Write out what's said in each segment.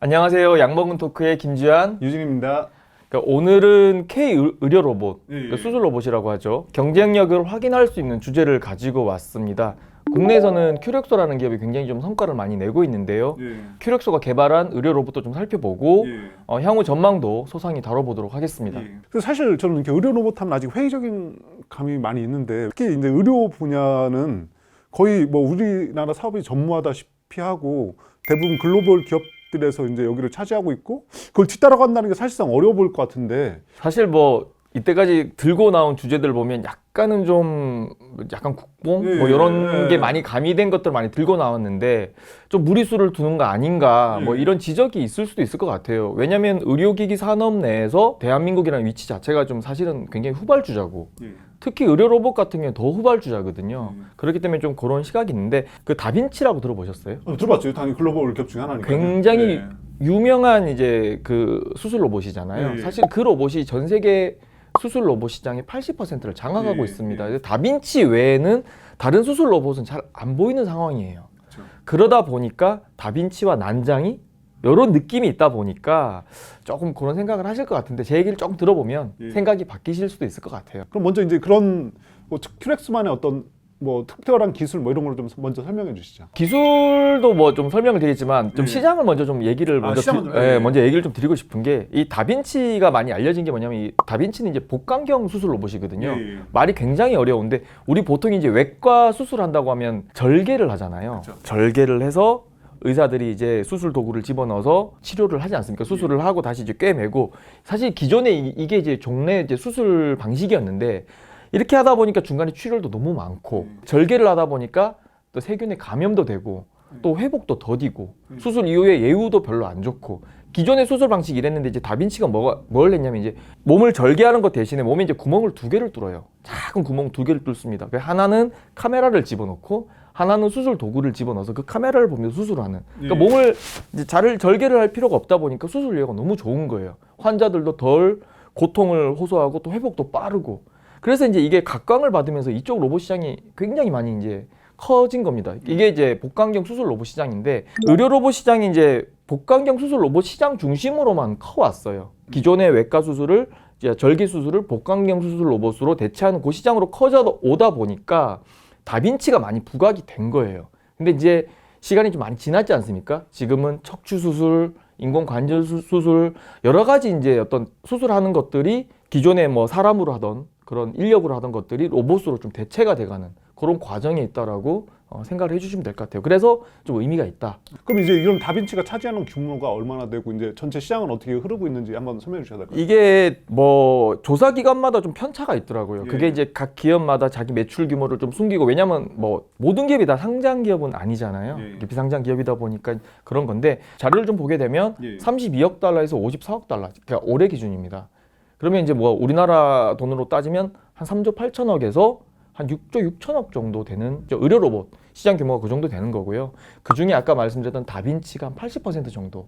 안녕하세요. 약먹은 토크의 김주한. 유진입니다. 그러니까 오늘은 K 의료 로봇, 예, 예. 그러니까 수술 로봇이라고 하죠. 경쟁력을 확인할 수 있는 주제를 가지고 왔습니다. 국내에서는 큐렉소라는 기업이 굉장히 좀 성과를 많이 내고 있는데요. 예. 큐렉소가 개발한 의료 로봇도 좀 살펴보고 예. 향후 전망도 소상히 다뤄보도록 하겠습니다. 그래서 사실 저는 이렇게 의료 로봇 하면 아직 회의적인 감이 많이 있는데, 특히 이제 의료 분야는 거의 뭐 우리나라 사업이 전무하다시피 하고 대부분 글로벌 기업들에서 이제 여기를 차지하고 있고, 그걸 뒤따라간다는 게 사실상 어려워 보일 것 같은데. 사실 뭐 이때까지 들고 나온 주제들 보면 약간은 좀 약간 국뽕 예, 뭐 이런 예. 게 많이 가미된 것들 많이 들고 나왔는데 좀 무리수를 두는 거 아닌가 뭐 예. 이런 지적이 있을 수도 있을 것 같아요. 왜냐하면 의료기기 산업 내에서 대한민국이라는 위치 자체가 좀 사실은 굉장히 후발주자고 예. 특히 의료 로봇 같은 경우는 더 후발주자거든요. 예. 그렇기 때문에 좀 그런 시각이 있는데 그 다빈치라고 들어보셨어요? 들어봤죠. 당연히 글로벌 기업 중에 하나니까. 굉장히 유명한 이제 그 수술 로봇이잖아요. 예. 사실 그 로봇이 전 세계 수술 로봇 시장의 80%를 장악하고 예. 있습니다. 예. 다빈치 외에는 다른 수술 로봇은 잘 안 보이는 상황이에요. 그렇죠. 그러다 보니까 다빈치와 난장이 이런 느낌이 있다 보니까 조금 그런 생각을 하실 것 같은데 제 얘기를 조금 들어보면 예. 생각이 바뀌실 수도 있을 것 같아요. 그럼 먼저 이제 그런 뭐 큐렉스만의 어떤 뭐 특별한 기술 뭐 이런 걸 좀 먼저 설명해 주시죠. 기술도 뭐 좀 설명을 드리겠지만 좀 예. 시장을 먼저 좀 얘기를 먼저 시장을 좀, 예, 예. 먼저 얘기를 좀 드리고 싶은 게 이 다빈치가 많이 알려진 게 뭐냐면 이 다빈치는 이제 복강경 수술 로봇이거든요. 예. 말이 굉장히 어려운데 우리 보통 이제 외과 수술한다고 하면 절개를 하잖아요. 그렇죠. 절개를 해서 의사들이 이제 수술 도구를 집어넣어서 치료를 하지 않습니까? 수술을 하고 다시 이제 꿰매고 사실 기존에 이게 이제 종래 이제 수술 방식이었는데 이렇게 하다 보니까 중간에 출혈도 너무 많고 절개를 하다 보니까 또 세균에 감염도 되고 또 회복도 더디고 수술 이후에 예후도 별로 안 좋고 기존의 수술 방식이 이랬는데 이제 다빈치가 뭘 했냐면 이제 몸을 절개하는 것 대신에 몸에 이제 구멍을 2개를 뚫어요. 작은 구멍 2개를 뚫습니다. 하나는 카메라를 집어넣고 하나는 수술 도구를 집어넣어서 그 카메라를 보면서 수술을 하는. 그러니까 몸을 이제 절개를 할 필요가 없다 보니까 수술 여유가 너무 좋은 거예요. 환자들도 덜 고통을 호소하고 또 회복도 빠르고. 그래서 이제 이게 각광을 받으면서 이쪽 로봇 시장이 굉장히 많이 이제 커진 겁니다. 이게 이제 복강경 수술 로봇 시장인데 의료 로봇 시장이 이제 복강경 수술 로봇 시장 중심으로만 커왔어요. 기존의 외과 수술을 이제 절개 수술을 복강경 수술 로봇으로 대체하는 그 시장으로 커져 오다 보니까 다빈치가 많이 부각이 된 거예요. 근데 이제 시간이 좀 많이 지났지 않습니까? 지금은 척추 수술, 인공관절 수술 여러 가지 이제 어떤 수술하는 것들이 기존에 뭐 사람으로 하던 그런 인력으로 하던 것들이 로봇으로 좀 대체가 돼가는 그런 과정에 있다라고 생각을 해주시면 될 것 같아요. 그래서 좀 의미가 있다. 그럼 이제 이런 다빈치가 차지하는 규모가 얼마나 되고 이제 전체 시장은 어떻게 흐르고 있는지 한번 설명해 주셔야 될 것 같아요. 이게 뭐 조사 기관마다 좀 편차가 있더라고요. 예. 그게 이제 각 기업마다 자기 매출 규모를 좀 숨기고 왜냐면 뭐 모든 기업이 다 상장 기업은 아니잖아요. 예. 이게 비상장 기업이다 보니까 그런 건데 자료를 좀 보게 되면 예. 32억 달러에서 54억 달러, 그러니까 올해 기준입니다. 그러면 이제 뭐 우리나라 돈으로 따지면 한 3조 8천억에서 한 6조 6천억 정도 되는 의료 로봇 시장 규모가 그 정도 되는 거고요. 그 중에 아까 말씀드렸던 다빈치가 한 80% 정도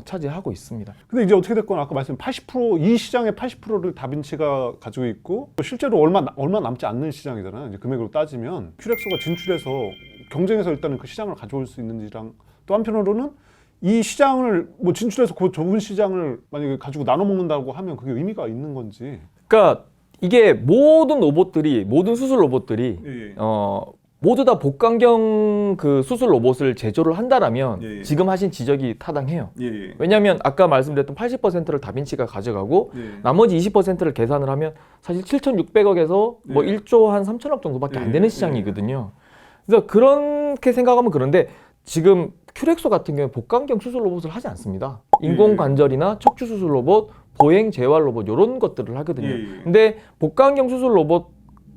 차지하고 있습니다. 근데 이제 어떻게 됐건 아까 말씀 80%이 시장의 80%를 다빈치가 가지고 있고 실제로 얼마 남지 않는 시장이잖아요. 이제 금액으로 따지면 큐렉소가 진출해서 경쟁해서 일단은 그 시장을 가져올 수 있는지랑 또 한편으로는 이 시장을 뭐 진출해서 그 좁은 시장을 만약에 가지고 나눠 먹는다고 하면 그게 의미가 있는 건지. 그러니까 이게 모든 로봇들이 모든 수술 로봇들이 모두 다 복강경 그 수술 로봇을 제조를 한다라면 지금 하신 지적이 타당해요. 왜냐하면 아까 말씀드렸던 80%를 다빈치가 가져가고 나머지 20%를 계산을 하면 사실 7,600억에서 뭐 1조 한 3천억 정도밖에 안 되는 시장이거든요. 그래서 그렇게 생각하면 그런데 지금 큐렉소 같은 경우에 복강경 수술 로봇을 하지 않습니다. 인공관절이나 척추 수술 로봇, 보행 재활 로봇 이런 것들을 하거든요. 근데 복강경 수술 로봇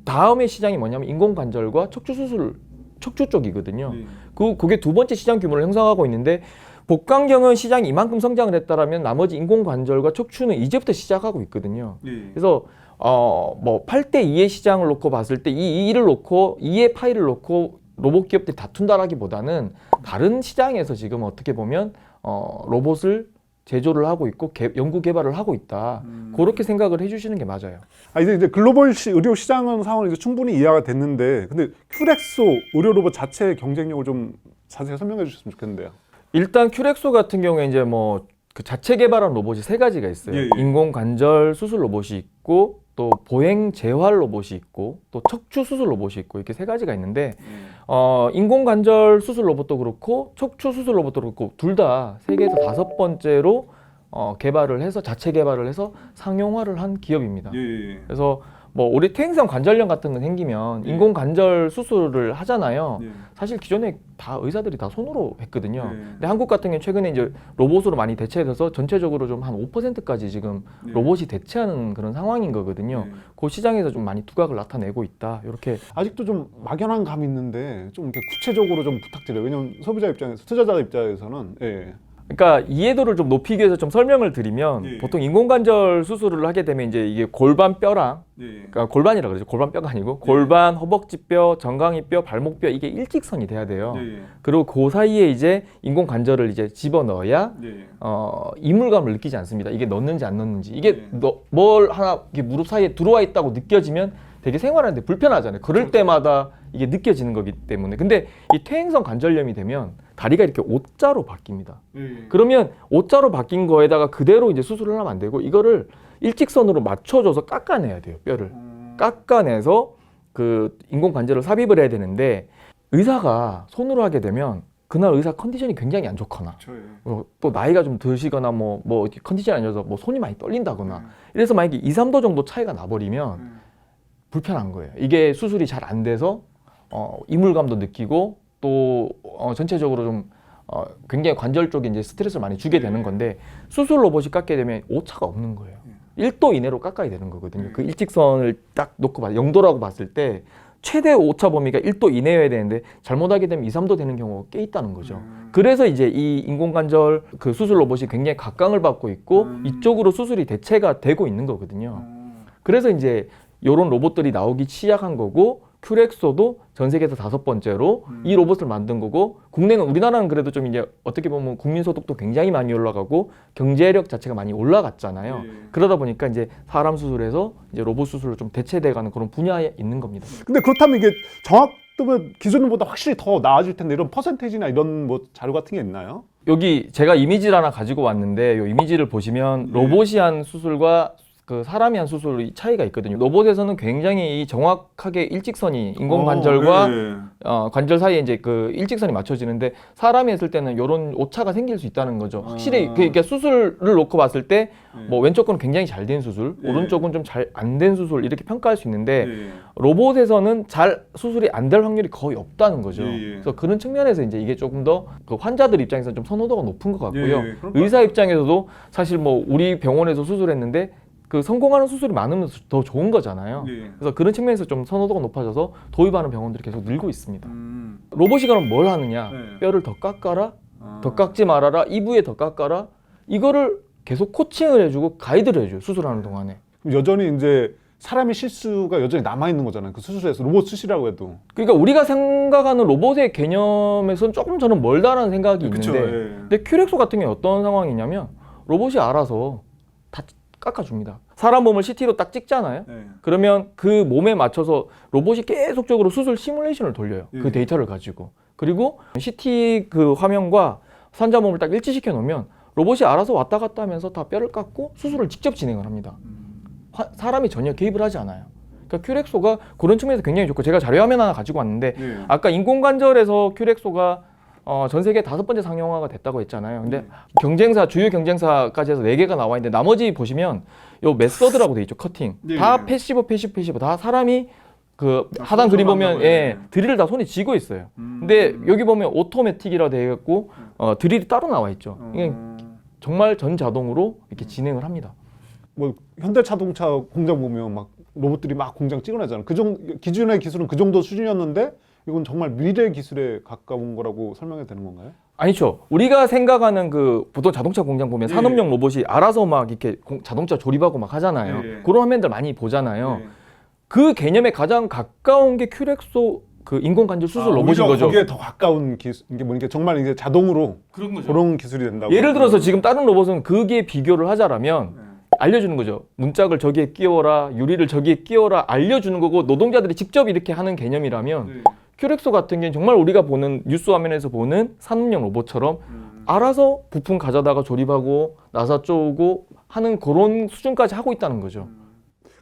다음의 시장이 뭐냐면 인공관절과 척추 쪽이거든요. 그게 두 번째 시장 규모를 형성하고 있는데 복강경은 시장이 이만큼 성장을 했다라면 나머지 인공관절과 척추는 이제부터 시작하고 있거든요. 그래서 뭐 8대 2의 시장을 놓고 봤을 때 이 2를 놓고 2의 파이를 놓고 로봇 기업들이 다툰다라기보다는 다른 시장에서 지금 어떻게 보면 로봇을 제조를 하고 있고 연구 개발을 하고 있다. 그렇게 생각을 해주시는 게 맞아요. 이제 글로벌 의료 시장 상황은 이제 충분히 이해가 됐는데, 근데 큐렉소 의료 로봇 자체의 경쟁력을 좀 자세히 설명해 주셨으면 좋겠는데요. 일단 큐렉소 같은 경우에 이제 뭐 그 자체 개발한 로봇이 세 가지가 있어요. 예, 예. 인공 관절 수술 로봇이 있고 또 보행 재활 로봇이 있고 또 척추 수술 로봇이 있고 이렇게 세 가지가 있는데 인공 관절 수술 로봇도 그렇고 척추 수술 로봇도 그렇고 둘 다 세계에서 5번째로 개발을 해서 자체 개발을 해서 상용화를 한 기업입니다. 예. 그래서 뭐 우리 퇴행성 관절염 같은 거 생기면 예. 인공 관절 수술을 하잖아요. 예. 사실 기존에 다 의사들이 다 손으로 했거든요. 예. 근데 한국 같은 경우는 최근에 이제 로봇으로 많이 대체돼서 전체적으로 좀 한 5%까지 지금 예. 로봇이 대체하는 그런 상황인 거거든요. 예. 그 시장에서 좀 많이 두각을 나타내고 있다. 이렇게 아직도 좀 막연한 감이 있는데 좀 이렇게 구체적으로 좀 부탁드려요. 왜냐면 소비자 입장에서, 투자자 입장에서는 그러니까 이해도를 좀 높이기 위해서 좀 설명을 드리면 예. 보통 인공관절 수술을 하게 되면 이제 이게 골반뼈랑 그러니까 골반이라 그러죠. 골반뼈가 아니고 골반, 허벅지뼈, 정강이뼈, 발목뼈 이게 일직선이 돼야 돼요. 그리고 그 사이에 이제 인공관절을 이제 집어넣어야 이물감을 느끼지 않습니다. 이게 넣는지 안 넣는지 이게 뭘 하나 이게 무릎 사이에 들어와 있다고 느껴지면 되게 생활하는데 불편하잖아요. 그럴 때마다 이게 느껴지는 거기 때문에. 근데 이 퇴행성 관절염이 되면 다리가 이렇게 O자로 바뀝니다. 그러면 O자로 바뀐 거에다가 그대로 이제 수술을 하면 안 되고 이거를 일직선으로 맞춰줘서 깎아내야 돼요. 뼈를 깎아내서 그 인공관절을 삽입을 해야 되는데 의사가 손으로 하게 되면 그날 의사 컨디션이 굉장히 안 좋거나 또 나이가 좀 드시거나 뭐 컨디션이 안 좋아서 뭐 손이 많이 떨린다거나 이래서 만약에 2, 3도 정도 차이가 나버리면 불편한 거예요. 이게 수술이 잘 안 돼서 이물감도 느끼고 또 전체적으로 좀 굉장히 관절 쪽에 이제 스트레스를 많이 주게 되는 건데 수술 로봇이 깎게 되면 오차가 없는 거예요. 1도 이내로 깎아야 되는 거거든요. 그 일직선을 딱 놓고 0도라고 봤을 때 최대 오차 범위가 1도 이내여야 되는데 잘못하게 되면 2, 3도 되는 경우가 꽤 있다는 거죠. 그래서 이제 이 인공관절 그 수술 로봇이 굉장히 각광을 받고 있고 이쪽으로 수술이 대체가 되고 있는 거거든요. 그래서 이제 이런 로봇들이 나오기 시작한 거고 큐렉소도 전 세계에서 5번째로 이 로봇을 만든 거고 국내는 우리나라는 그래도 좀 이제 어떻게 보면 국민 소득도 굉장히 많이 올라가고 경제력 자체가 많이 올라갔잖아요. 그러다 보니까 이제 사람 수술에서 이제 로봇 수술로 좀 대체돼가는 그런 분야에 있는 겁니다. 근데 그렇다면 이게 정확도면 기존보다 확실히 더 나아질 텐데 이런 퍼센테이지나 이런 뭐 자료 같은 게 있나요? 여기 제가 이미지를 하나 가지고 왔는데 이 이미지를 보시면 로봇이 한 수술과 그 사람이 한 수술이 차이가 있거든요. 로봇에서는 굉장히 정확하게 일직선이 인공 관절과 관절 사이에 이제 그 일직선이 맞춰지는데 사람이 했을 때는 이런 오차가 생길 수 있다는 거죠. 확실히 그러니까 수술을 놓고 봤을 때 뭐 왼쪽은 굉장히 잘 된 수술, 오른쪽은 좀 잘 안 된 수술 이렇게 평가할 수 있는데 로봇에서는 잘 수술이 안 될 확률이 거의 없다는 거죠. 그래서 그런 측면에서 이제 이게 조금 더 그 환자들 입장에서는 좀 선호도가 높은 것 같고요. 의사 입장에서도 사실 뭐 우리 병원에서 수술했는데 그 성공하는 수술이 많으면 더 좋은 거잖아요. 그래서 그런 측면에서 좀 선호도가 높아져서 도입하는 병원들이 계속 늘고 있습니다. 로봇이 그럼 뭘 하느냐? 뼈를 더 깎아라, 더 깎지 말아라, 이 부위에 더 깎아라. 이거를 계속 코칭을 해주고 가이드를 해줘요. 수술하는 동안에. 여전히 이제 사람의 실수가 여전히 남아 있는 거잖아요. 그 수술에서 로봇 수술이라고 해도. 그러니까 우리가 생각하는 로봇의 개념에서는 조금 저는 멀다라는 생각이 있는데, 근데 큐렉소 같은 경우 어떤 상황이냐면 로봇이 알아서 다 깎아줍니다. 사람 몸을 CT로 딱 찍잖아요. 그러면 그 몸에 맞춰서 로봇이 계속적으로 수술 시뮬레이션을 돌려요. 그 데이터를 가지고. 그리고 CT 그 화면과 환자 몸을 딱 일치시켜 놓으면 로봇이 알아서 왔다 갔다 하면서 다 뼈를 깎고 수술을 직접 진행을 합니다. 사람이 전혀 개입을 하지 않아요. 그러니까 큐렉소가 그런 측면에서 굉장히 좋고 제가 자료 화면 하나 가지고 왔는데 아까 인공관절에서 큐렉소가 전 세계 5번째 상용화가 됐다고 했잖아요. 근데 경쟁사, 주요 경쟁사까지 해서 4개가 나와 있는데 나머지 보시면 요 메서드라고 돼 있죠. 커팅. 다 패시브. 다 사람이 그 하단 그림 보면 드릴을 다 손에 쥐고 있어요. 근데 여기 보면 오토매틱이라 되어 있고 드릴이 따로 나와 있죠. 이게 정말 전 자동으로 이렇게 진행을 합니다. 뭐 현대자동차 공장 보면 막 로봇들이 막 공장 찍어내잖아요. 그 정도 기존의 기술은 그 정도 수준이었는데 이건 정말 미래 기술에 가까운 거라고 설명해도 되는 건가요? 아니죠. 우리가 생각하는 그 보통 자동차 공장 보면 산업용 로봇이 알아서 막 이렇게 자동차 조립하고 막 하잖아요. 그런 화면들 많이 보잖아요. 그 개념에 가장 가까운 게 큐렉소 그 인공관절 수술 로봇인 거죠. 거기에 더 가까운 기술, 이게 뭐니까 정말 이제 자동으로 그런 기술이 된다고. 예를 들어서 지금 다른 로봇은 거기에 비교를 하자라면 알려주는 거죠. 문짝을 저기에 끼워라, 유리를 저기에 끼워라 알려주는 거고 노동자들이 직접 이렇게 하는 개념이라면 큐렉소 같은 경우는 정말 우리가 보는 뉴스 화면에서 보는 산업용 로봇처럼 알아서 부품 가져다가 조립하고 나사 쪼고 하는 그런 수준까지 하고 있다는 거죠.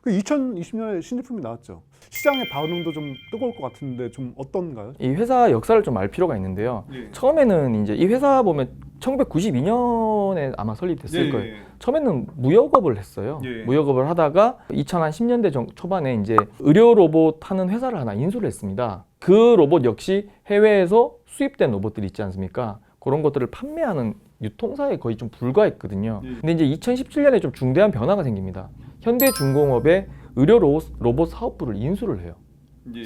그 2020년에 신제품이 나왔죠. 시장의 반응도 좀 뜨거울 것 같은데 좀 어떤가요? 이 회사 역사를 좀 알 필요가 있는데요. 처음에는 이제 이 회사 보면 1992년에 아마 설립됐을 거예요. 처음에는 무역업을 했어요. 무역업을 하다가 2010년대 초반에 이제 의료 로봇 하는 회사를 하나 인수를 했습니다. 그 로봇 역시 해외에서 수입된 로봇들이 있지 않습니까? 그런 것들을 판매하는 유통사에 거의 좀 불과했거든요. 근데 이제 2017년에 좀 중대한 변화가 생깁니다. 현대중공업의 의료 로봇 사업부를 인수를 해요.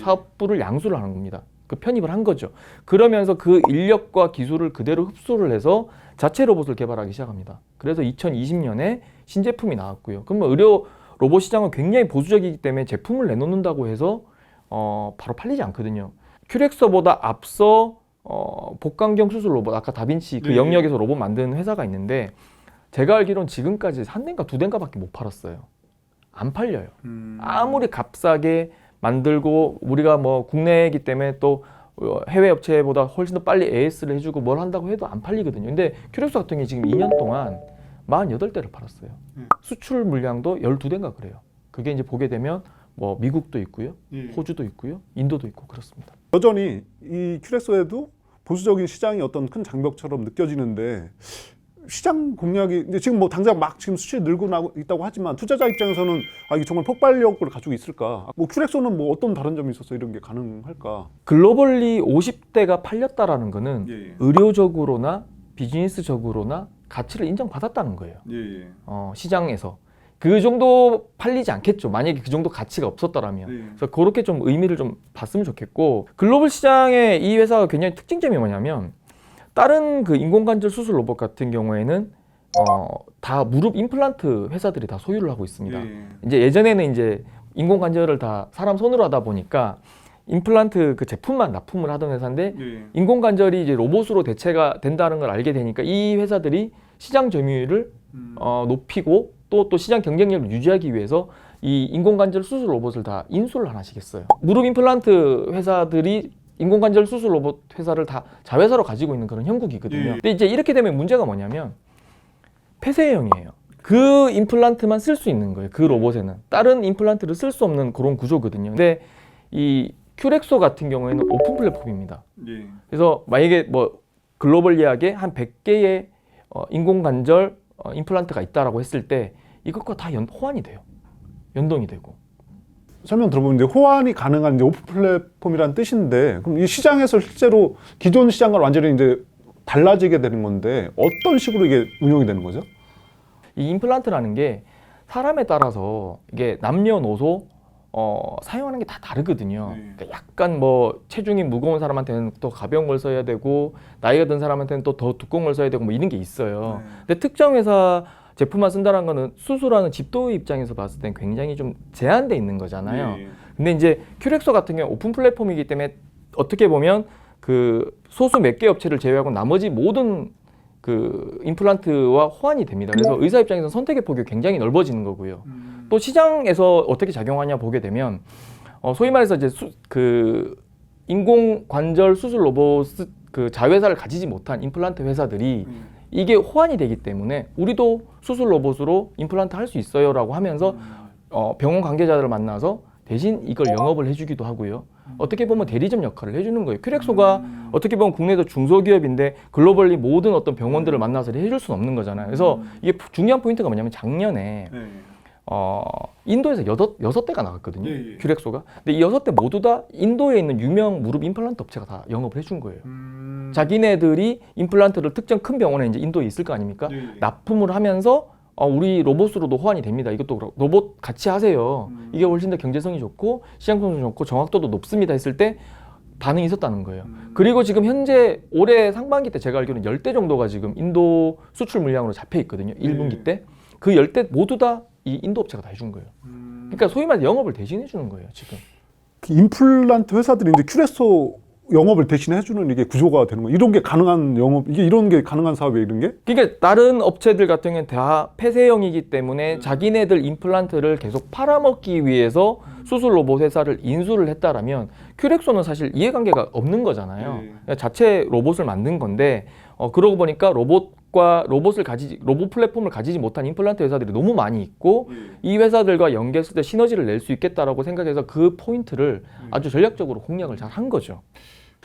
사업부를 양수를 하는 겁니다. 그 편입을 한 거죠. 그러면서 그 인력과 기술을 그대로 흡수를 해서 자체 로봇을 개발하기 시작합니다. 그래서 2020년에 신제품이 나왔고요. 그러면 의료 로봇 시장은 굉장히 보수적이기 때문에 제품을 내놓는다고 해서 바로 팔리지 않거든요. 큐렉서보다 앞서 복강경 수술 로봇, 아까 다빈치 그 영역에서 로봇 만드는 회사가 있는데 제가 알기로는 지금까지 한 대인가 두 대인가밖에 못 팔았어요. 안 팔려요. 아무리 값싸게 만들고 우리가 뭐 국내이기 때문에 또 해외 업체보다 훨씬 더 빨리 AS를 해주고 뭘 한다고 해도 안 팔리거든요. 근데 큐렉서 같은 게 지금 2년 동안 48대를 팔았어요. 수출 물량도 12대인가 그래요. 그게 이제 보게 되면 뭐 미국도 있고요, 호주도 있고요, 인도도 있고 그렇습니다. 여전히 이 큐렉소에도 보수적인 시장이 어떤 큰 장벽처럼 느껴지는데 시장 공략이 이제 지금 뭐 당장 막 지금 수출이 늘고 있다고 하지만 투자자 입장에서는 이게 정말 폭발력을 가지고 있을까? 뭐 큐렉소는 뭐 어떤 다른 점이 있어서 이런 게 가능할까? 글로벌리 50대가 팔렸다라는 거는 의료적으로나 비즈니스적으로나 가치를 인정받았다는 거예요. 시장에서. 그 정도 팔리지 않겠죠. 만약에 그 정도 가치가 없었더라면. 그래서 그렇게 좀 의미를 좀 봤으면 좋겠고, 글로벌 시장의 이 회사가 굉장히 특징점이 뭐냐면 다른 그 인공관절 수술 로봇 같은 경우에는 다 무릎 임플란트 회사들이 다 소유를 하고 있습니다. 이제 예전에는 이제 인공관절을 다 사람 손으로 하다 보니까 임플란트 그 제품만 납품을 하던 회사인데 인공관절이 이제 로봇으로 대체가 된다는 걸 알게 되니까 이 회사들이 시장 점유율을 높이고 또 시장 경쟁력을 유지하기 위해서 이 인공관절 수술 로봇을 다 인수를 하나씩 했어요. 무릎 임플란트 회사들이 인공관절 수술 로봇 회사를 다 자회사로 가지고 있는 그런 형국이거든요. 근데 이제 이렇게 되면 문제가 뭐냐면 폐쇄형이에요. 그 임플란트만 쓸 수 있는 거예요. 그 로봇에는 다른 임플란트를 쓸 수 없는 그런 구조거든요. 근데 이 큐렉소 같은 경우에는 오픈 플랫폼입니다. 그래서 만약에 뭐 글로벌리하게 한 100개의 인공관절 임플란트가 있다라고 했을 때 이것과 다 호환이 돼요. 연동이 되고. 설명 들어보면 이제 호환이 가능한 이제 오픈 플랫폼이라는 뜻인데 그럼 이 시장에서 실제로 기존 시장과 완전히 이제 달라지게 되는 건데 어떤 식으로 이게 운영이 되는 거죠? 이 임플란트라는 게 사람에 따라서 이게 남녀노소 사용하는 게 다 다르거든요. 그러니까 약간 뭐 체중이 무거운 사람한테는 더 가벼운 걸 써야 되고 나이가 든 사람한테는 또 더 두꺼운 걸 써야 되고 뭐 이런 게 있어요. 근데 특정 회사 제품만 쓴다는 거는 수술하는 집도 입장에서 봤을 땐 굉장히 좀 제한돼 있는 거잖아요. 근데 이제 큐렉소 같은 경우 오픈 플랫폼이기 때문에 어떻게 보면 그 소수 몇 개 업체를 제외하고 나머지 모든 그 임플란트와 호환이 됩니다. 그래서 의사 입장에서 선택의 폭이 굉장히 넓어지는 거고요. 또 시장에서 어떻게 작용하냐 보게 되면 소위 말해서 이제 그 인공관절 수술 로봇 그 자회사를 가지지 못한 임플란트 회사들이 이게 호환이 되기 때문에 우리도 수술 로봇으로 임플란트 할 수 있어요라고 하면서 병원 관계자들을 만나서 대신 이걸 영업을 해주기도 하고요. 어떻게 보면 대리점 역할을 해주는 거예요. 큐렉소가 어떻게 보면 국내에서 중소기업인데 글로벌리 모든 어떤 병원들을 만나서 해줄 수는 없는 거잖아요. 그래서 이게 중요한 포인트가 뭐냐면 작년에 인도에서 6대가 나갔거든요. 큐렉소가. 근데 이 6대 모두 다 인도에 있는 유명 무릎 임플란트 업체가 다 영업을 해준 거예요. 자기네들이 임플란트를 특정 큰 병원에 이제 인도에 있을 거 아닙니까? 납품을 하면서 우리 로봇으로도 호환이 됩니다. 이것도 로봇 같이 하세요. 이게 훨씬 더 경제성이 좋고 시장성도 좋고 정확도도 높습니다 했을 때 반응이 있었다는 거예요. 그리고 지금 현재 올해 상반기 때 제가 알기로는 10대 정도가 지금 인도 수출 물량으로 잡혀 있거든요. 1분기 때. 그 10대 모두 다 이 인도 업체가 다 해준 거예요. 그러니까 소위 말해 영업을 대신해 주는 거예요, 지금. 그 임플란트 회사들이 이제 큐렉소 영업을 대신해 주는 이게 구조가 되는 거예요. 이런 게 가능한 영업, 이게 이런 게 가능한 사업이에요, 이런 게? 그러니까 다른 업체들 같은 경우는 다 폐쇄형이기 때문에 자기네들 임플란트를 계속 팔아먹기 위해서 수술 로봇 회사를 인수를 했다라면 큐렉소는 사실 이해관계가 없는 거잖아요. 그러니까 자체 로봇을 만든 건데 그러고 보니까 로봇 플랫폼을 가지지 못한 임플란트 회사들이 너무 많이 있고 이 회사들과 연계했을 때 시너지를 낼 수 있겠다라고 생각해서 그 포인트를 아주 전략적으로 공략을 잘 한 거죠.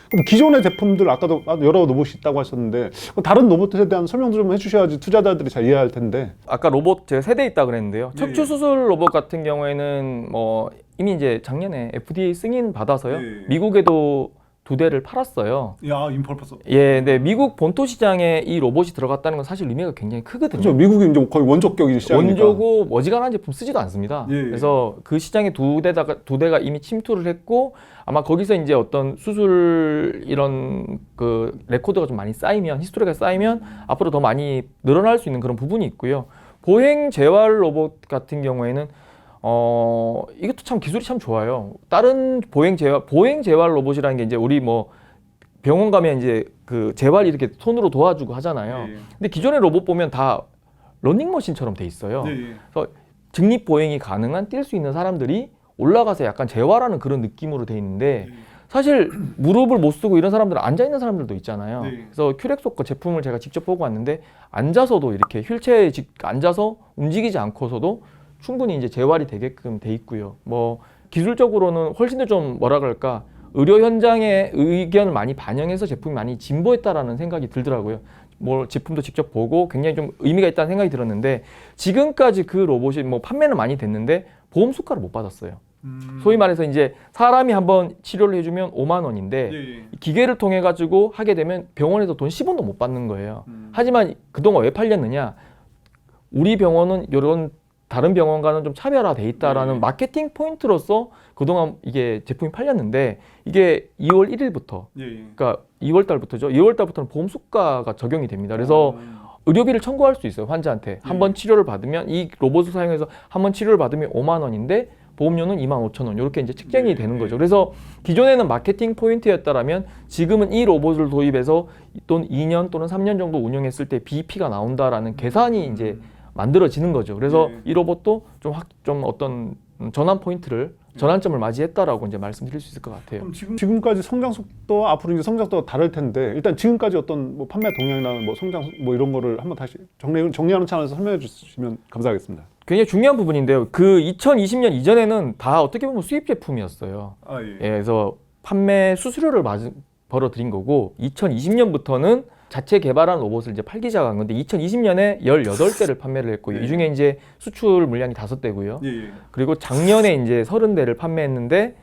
그럼 기존의 제품들 아까도 여러 로봇이 있다고 하셨는데 다른 로봇에 대한 설명도 좀 해주셔야지 투자자들이 잘 이해할 텐데. 아까 로봇 제가 세대 있다 그랬는데요. 척추 수술 로봇 같은 경우에는 뭐 이미 이제 작년에 FDA 승인 받아서요. 미국에도 2대를 팔았어요. 야, 임펄퍼서. 예, 근데 미국 본토 시장에 이 로봇이 들어갔다는 건 사실 의미가 굉장히 크거든요. 그렇죠. 미국이 이제 거의 원조격이 시장이니까. 원조고 어지간한 제품 쓰지도 않습니다. 그래서 그 시장에 2대가 이미 침투를 했고 아마 거기서 이제 어떤 수술 이런 그 레코드가 좀 많이 쌓이면 히스토리가 쌓이면 앞으로 더 많이 늘어날 수 있는 그런 부분이 있고요. 보행 재활 로봇 같은 경우에는 이것도 참 기술이 참 좋아요. 다른 보행 재활 로봇이라는 게 이제 우리 뭐 병원 가면 이제 그 재활 이렇게 손으로 도와주고 하잖아요. 근데 기존의 로봇 보면 다 러닝머신처럼 돼 있어요. 그래서 직립 보행이 가능한 뛸 수 있는 사람들이 올라가서 약간 재활하는 그런 느낌으로 돼 있는데 사실 무릎을 못 쓰고 이런 사람들은 앉아 있는 사람들도 있잖아요. 그래서 큐렉소 거 제품을 제가 직접 보고 왔는데 앉아서도 이렇게 휠체어에 앉아서 움직이지 않고서도 충분히 이제 재활이 되게끔 돼 있고요. 뭐 기술적으로는 훨씬 더 좀 뭐라 그럴까 의료 현장의 의견을 많이 반영해서 제품이 많이 진보했다라는 생각이 들더라고요. 뭐 제품도 직접 보고 굉장히 좀 의미가 있다는 생각이 들었는데 지금까지 그 로봇이 뭐 판매는 많이 됐는데 보험 수가를 못 받았어요. 소위 말해서 이제 사람이 한번 치료를 해주면 5만 원인데 기계를 통해 가지고 하게 되면 병원에서 돈 10원도 못 받는 거예요. 하지만 그동안 왜 팔렸느냐? 우리 병원은 이런 다른 병원과는 좀 차별화돼 있다라는 마케팅 포인트로서 그동안 이게 제품이 팔렸는데 이게 2월 1일부터 그러니까 2월 달부터죠. 2월 달부터는 보험 수가가 적용이 됩니다. 그래서 의료비를 청구할 수 있어요. 환자한테. 한번 치료를 받으면 이 로봇을 사용해서 한번 치료를 받으면 5만 원인데 보험료는 25,000원 이렇게 이제 책정이 되는 거죠. 그래서 기존에는 마케팅 포인트였다라면 지금은 이 로봇을 도입해서 또 2년 또는 3년 정도 운영했을 때 BEP가 나온다라는 계산이 이제 만들어지는 거죠. 그래서 이 로봇도 좀 어떤 전환점을 맞이했다라고 이제 말씀드릴 수 있을 것 같아요. 그럼 지금까지 성장 속도 앞으로 이제 성장 속도가 다를 텐데 일단 지금까지 어떤 뭐 판매 동향이나 뭐 성장 뭐 이런 거를 한번 다시 정리하는 차원에서 설명해 주시면 감사하겠습니다. 굉장히 중요한 부분인데요. 그 2020년 이전에는 다 어떻게 보면 수입 제품이었어요. 그래서 판매 수수료를 벌어들인 거고 2020년부터는 자체 개발한 로봇을 이제 팔기 시작한 건데 2020년에 18대를 판매를 했고요. 이 중에 이제 수출 물량이 5대고요. 그리고 작년에 이제 30대를 판매했는데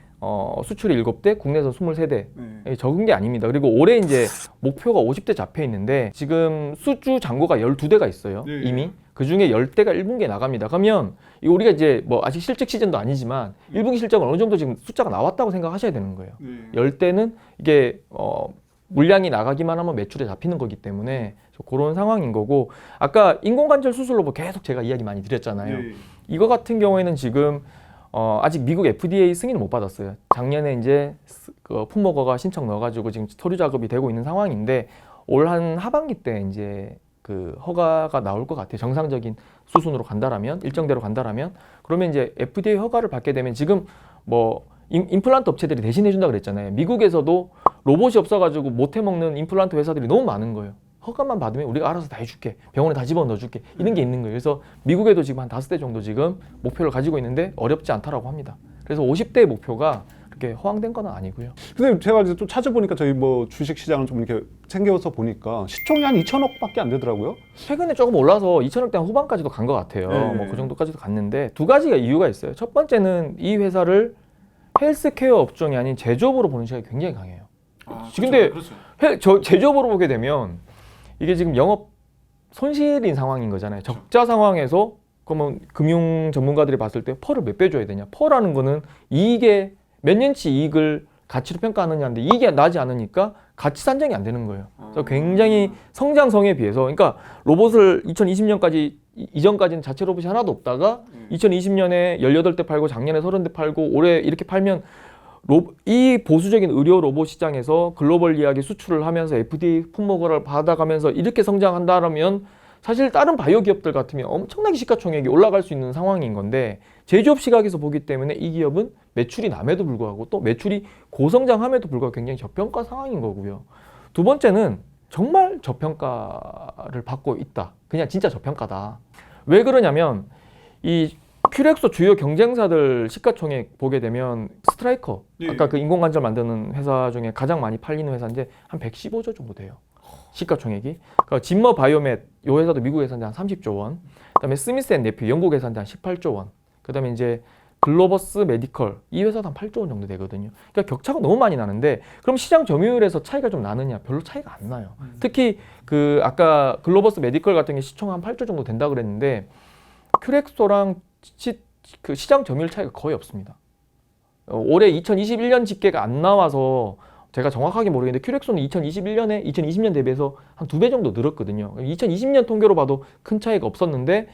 수출이 7대, 국내에서 23대. 적은 게 아닙니다. 그리고 올해 이제 목표가 50대 잡혀 있는데 지금 수주 잔고가 12대가 있어요. 이미. 그 중에 10대가 1분기에 나갑니다. 그러면 우리가 이제 뭐 아직 실적 시즌도 아니지만 1분기 실적은 어느 정도 지금 숫자가 나왔다고 생각하셔야 되는 거예요. 10대는 이게 물량이 나가기만 하면 매출에 잡히는 거기 때문에 그런 상황인 거고 아까 인공관절 수술로 뭐 계속 제가 이야기 많이 드렸잖아요. 이거 같은 경우에는 지금 아직 미국 FDA 승인을 못 받았어요. 작년에 이제 그 풋모거가 신청 넣어가지고 지금 서류 작업이 되고 있는 상황인데 올 한 하반기 때 이제 그 허가가 나올 것 같아요. 정상적인 수순으로 간다라면 일정대로 간다라면 그러면 이제 FDA 허가를 받게 되면 지금 뭐 임플란트 업체들이 대신해 준다 그랬잖아요. 미국에서도 로봇이 없어가지고 못 해먹는 임플란트 회사들이 너무 많은 거예요. 허가만 받으면 우리가 알아서 다 해줄게. 병원에 다 집어넣어줄게. 이런 게 있는 거예요. 그래서 미국에도 지금 한 5대 정도 지금 목표를 가지고 있는데 어렵지 않다라고 합니다. 그래서 50대의 목표가 그렇게 허황된 건 아니고요. 근데 제가 이제 또 찾아보니까 저희 뭐 주식 시장을 좀 이렇게 챙겨서 보니까 시총이 한 2천억밖에 안 되더라고요. 최근에 조금 올라서 2천억대 후반까지도 간 것 같아요. 뭐 그 정도까지도 갔는데 두 가지가 이유가 있어요. 첫 번째는 이 회사를 헬스케어 업종이 아닌 제조업으로 보는 시각이 굉장히 강해요. 근데 제조업으로 보게 되면 이게 지금 영업 손실인 상황인 거잖아요. 적자 상황에서 그러면 금융 전문가들이 봤을 때 펄을 몇 배 줘야 되냐. 펄하는 거는 이익에 몇 년치 이익을 가치로 평가하느냐인데 이익이 나지 않으니까 가치 산정이 안 되는 거예요. 그래서 굉장히 성장성에 비해서 그러니까 로봇을 2020년까지 이전까지는 자체 로봇이 하나도 없다가 2020년에 18대 팔고 작년에 30대 팔고 올해 이렇게 팔면 이 보수적인 의료 로봇 시장에서 글로벌 이야기 수출을 하면서 FDA 품목을 받아가면서 이렇게 성장한다면 사실 다른 바이오 기업들 같으면 엄청나게 시가총액이 올라갈 수 있는 상황인 건데 제조업 시각에서 보기 때문에 이 기업은 매출이 남에도 불구하고 또 매출이 고성장함에도 불구하고 굉장히 저평가 상황인 거고요. 두 번째는 정말 저평가를 받고 있다. 그냥 진짜 저평가다. 왜 그러냐면 이 큐렉소 주요 경쟁사들 시가총액 보게 되면 스트라이커, 예. 아까 그 인공관절 만드는 회사 중에 가장 많이 팔리는 회사인데 한 115조 정도 돼요. 시가총액이. 그러니까 진머 바이오멧 요 회사도 미국 회사인데 한 30조 원. 그다음에 스미스 앤 네피 영국 회사인데 한 18조 원. 그다음에 이제 글로버스 메디컬 이 회사도 한 8조 원 정도 되거든요. 그러니까 격차가 너무 많이 나는데 그럼 시장 점유율에서 차이가 좀 나느냐? 별로 차이가 안 나요. 특히 그 아까 글로버스 메디컬 같은 게 시총 한 8조 정도 된다 그랬는데 큐렉소랑 그 시장 점유율 차이가 거의 없습니다. 올해 2021년 집계가 안 나와서 제가 정확하게 모르겠는데 큐렉소는 2021년에 2020년 대비해서 한 2배 정도 늘었거든요. 2020년 통계로 봐도 큰 차이가 없었는데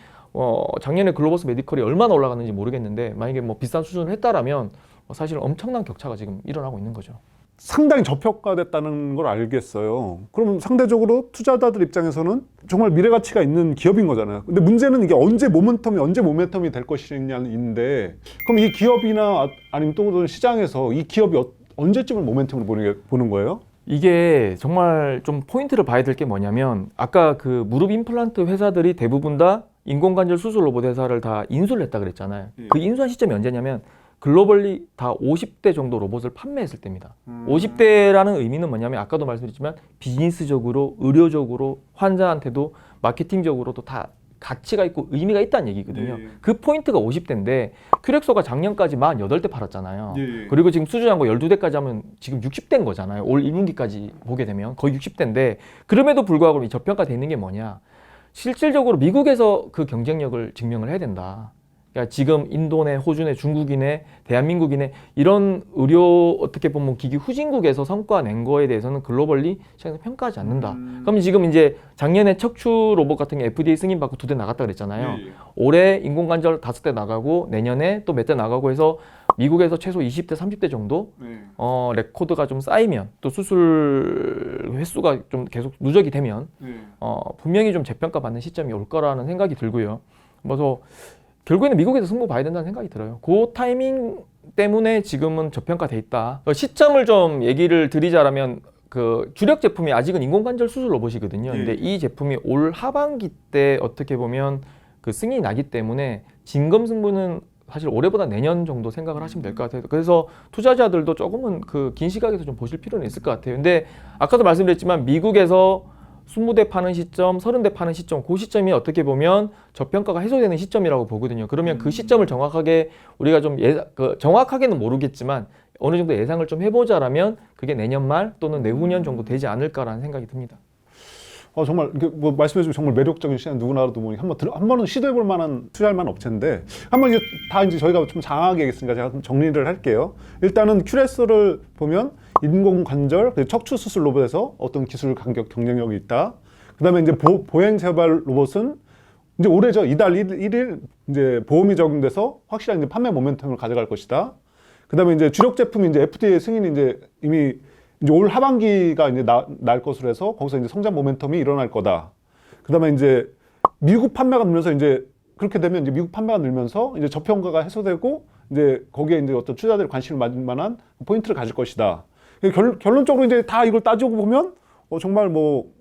작년에 글로버스 메디컬이 얼마나 올라갔는지 모르겠는데 만약에 뭐 비싼 수준을 했다라면 사실 엄청난 격차가 지금 일어나고 있는 거죠. 상당히 저평가됐다는 걸 알겠어요. 그럼 상대적으로 투자자들 입장에서는 정말 미래 가치가 있는 기업인 거잖아요. 근데 문제는 이게 언제 모멘텀이 될 것이냐인데, 그럼 이 기업이나 아니면 또 다른 시장에서 이 기업이 언제쯤을 모멘텀을 보는 거예요? 이게 정말 좀 포인트를 봐야 될 게 뭐냐면 아까 그 무릎 임플란트 회사들이 대부분 다 인공관절 수술 로봇 회사를 다 인수를 했다 그랬잖아요. 그 인수한 시점이 언제냐면 글로벌리 다 50대 정도 로봇을 판매했을 때입니다. 50대라는 의미는 뭐냐면 아까도 말씀드렸지만 비즈니스적으로, 의료적으로, 환자한테도 마케팅적으로도 다 가치가 있고 의미가 있다는 얘기거든요. 그 포인트가 50대인데 큐렉소가 작년까지 48대 팔았잖아요. 그리고 지금 수주장고 12대까지 하면 지금 60대인 거잖아요. 올 1분기까지 보게 되면 거의 60대인데 그럼에도 불구하고 이 저평가돼 있는 게 뭐냐. 실질적으로 미국에서 그 경쟁력을 증명을 해야 된다. 그러니까 지금 인도네, 호주네, 중국이네, 대한민국이네 이런 의료 어떻게 보면 기기 후진국에서 성과 낸 거에 대해서는 글로벌리 시장에서 평가하지 않는다. 그럼 지금 이제 작년에 척추 로봇 같은 게 FDA 승인 받고 2대 나갔다 그랬잖아요. 올해 인공관절 5대 나가고 내년에 또 몇 대 나가고 해서 미국에서 최소 20대, 30대 정도 레코드가 좀 쌓이면 또 수술 횟수가 좀 계속 누적이 되면 분명히 좀 재평가 받는 시점이 올 거라는 생각이 들고요. 그래서 결국에는 미국에서 승부 봐야 된다는 생각이 들어요. 그 타이밍 때문에 지금은 저평가돼 있다. 시점을 좀 얘기를 드리자라면 그 주력 제품이 아직은 인공관절 수술 로봇이거든요. 근데 이 제품이 올 하반기 때 어떻게 보면 그 승인이 나기 때문에 진검승부는 사실 올해보다 내년 정도 생각을 하시면 될 것 같아요. 그래서 투자자들도 조금은 그 긴 시각에서 좀 보실 필요는 있을 것 같아요. 근데 아까도 말씀드렸지만 미국에서 20대 파는 시점, 30대 파는 시점, 그 시점이 어떻게 보면 저평가가 해소되는 시점이라고 보거든요. 그러면 그 시점을 정확하게 우리가 좀 정확하게는 모르겠지만 어느 정도 예상을 좀 해보자라면 그게 내년 말 또는 내후년 정도 되지 않을까라는 생각이 듭니다. 정말 뭐 말씀해주신 정말 매력적인 시장 누구나라도 뭐 한 번은 시도해볼 만한 투자할 만한 업체인데 한번 이제 저희가 좀 장하게 하겠으니까 제가 좀 정리를 할게요. 일단은 큐렉소를 보면 인공관절, 척추 수술 로봇에서 어떤 기술 간격 경쟁력이 있다. 그다음에 이제 보행 재발 로봇은 이제 올해죠. 이달 1일 이제 보험이 적용돼서 확실한 이제 판매 모멘텀을 가져갈 것이다. 그다음에 이제 주력 제품이 이제 FDA 승인이 이제 이미 이제 올 하반기가 이제 날 것으로 해서 거기서 이제 성장 모멘텀이 일어날 거다. 그다음에 이제 미국 판매가 늘면서 이제 그렇게 되면 이제 미국 판매가 늘면서 이제 저평가가 해소되고 이제 거기에 이제 어떤 투자자들이 관심을 가질 만한 포인트를 가질 것이다. 결론적으로 이제 다 이걸 따지고 보면 정말 뭐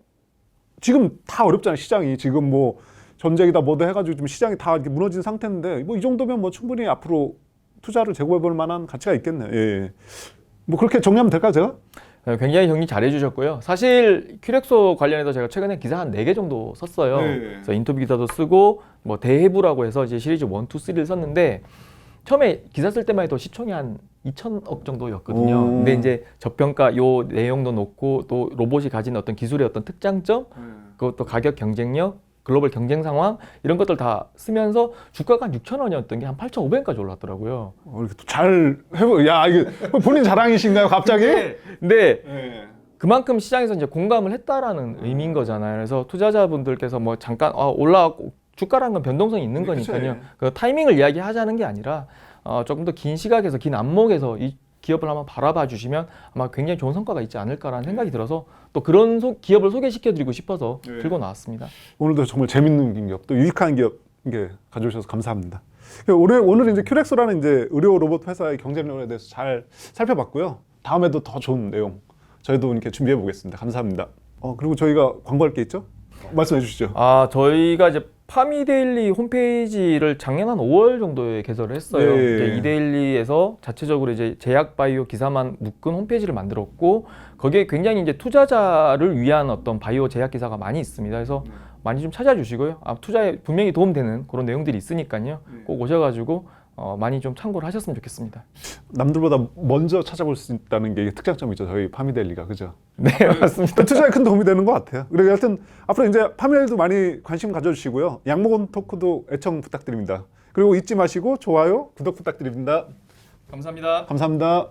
지금 다 어렵잖아요. 시장이 지금 뭐 전쟁이다 뭐다 해가지고 좀 시장이 다 이렇게 무너진 상태인데 뭐 이 정도면 뭐 충분히 앞으로 투자를 제고해볼 만한 가치가 있겠네요. 예. 뭐 그렇게 정리하면 될까요, 제가? 굉장히 정리 잘 해주셨고요. 사실 큐렉소 관련해서 제가 최근에 기사 한 4개 정도 썼어요. 그래서 인터뷰 기사도 쓰고 뭐 대해부라고 해서 이제 시리즈 1, 2, 3를 썼는데 처음에 기사 쓸 때만 해도 시총이 한 2천억 정도였거든요. 근데 이제 저평가 요 내용도 놓고 또 로봇이 가진 어떤 기술의 어떤 특장점, 그것도 가격 경쟁력, 글로벌 경쟁 상황 이런 것들 다 쓰면서 주가가 한 6,000원이었던 게 한 8,500원까지 올랐더라고요. 이렇게 또 잘 해보. 야 이게 본인 자랑이신가요, 갑자기? 근데 그만큼 시장에서 이제 공감을 했다라는 의미인 거잖아요. 그래서 투자자분들께서 뭐 잠깐 올라왔고 주가라는 건 변동성이 있는 거니까요. 그 타이밍을 이야기하자는 게 아니라 조금 더 긴 시각에서 긴 안목에서 이 기업을 한번 바라봐 주시면 아마 굉장히 좋은 성과가 있지 않을까라는 생각이 들어서 또 그런 기업을 소개시켜드리고 싶어서 들고 나왔습니다. 오늘도 정말 재밌는 기업, 또 유익한 기업 가져오셔서 감사합니다. 오늘 이제 큐렉소라는 이제 의료 로봇 회사의 경쟁력에 대해서 잘 살펴봤고요. 다음에도 더 좋은 내용 저희도 이렇게 준비해 보겠습니다. 감사합니다. 그리고 저희가 광고할 게 있죠? 말씀해 주시죠. 아, 저희가 이제 파미데일리 홈페이지를 작년 한 5월 정도에 개설을 했어요. 예. 이제 이데일리에서 자체적으로 이제 제약 바이오 기사만 묶은 홈페이지를 만들었고 거기에 굉장히 이제 투자자를 위한 어떤 바이오 제약 기사가 많이 있습니다. 그래서 많이 좀 찾아주시고요. 투자에 분명히 도움되는 그런 내용들이 있으니까요. 꼭 오셔가지고 많이 좀 참고를 하셨으면 좋겠습니다. 남들보다 먼저 찾아볼 수 있다는 게 특장점이죠. 저희 파미데일리가. 그죠? 네, 맞습니다. 투자에 큰 도움이 되는 것 같아요. 그리고 하여튼 앞으로 이제 파미데일리도 많이 관심 가져주시고요. 양모건 토크도 애청 부탁드립니다. 그리고 잊지 마시고 좋아요, 구독 부탁드립니다. 감사합니다. 감사합니다.